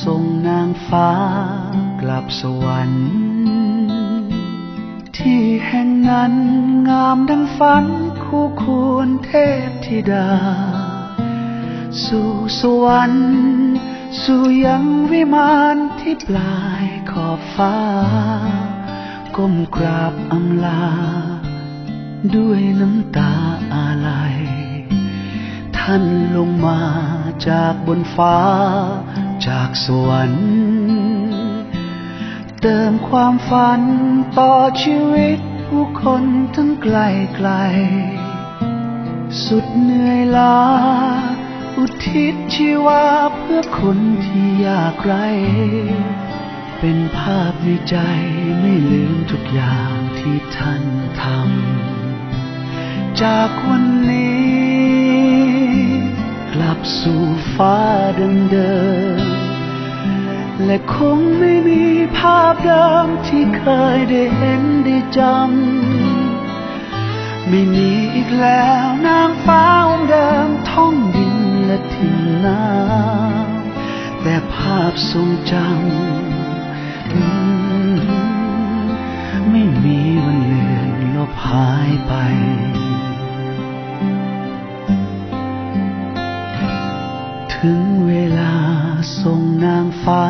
ส่งนางฟ้ากลับสวรรค์ที่แห่งนั้นงามดังฝันคู่ควรเทพธิดาสู่สวรรค์สู่ยังวิมานที่ปลายขอบฟ้าก้มกราบอำลาด้วยน้ำตาอาลัยท่านลงมาจากบนฟ้าจากสวรรค์เติมความฝันต่อชีวิตผู้คนทั้งไกลไกลสุดเหนื่อยล้าอุทิศชีวาเพื่อคนที่ยากไร้เป็นภาพในใจไม่ลืมทุกอย่างที่ท่านทำจากวันนี้กลับสู่ฟ้าเดิมและคงไม่มีภาพเดิมที่เคยได้เห็นได้จำไม่มีอีกแล้วนางฟ้าองค์เดิมท่องดินและถิ่นน้ำแต่ภาพทรงจำไม่มีวันเลือนลบหายไปถึงเวลาส่งนางฟ้า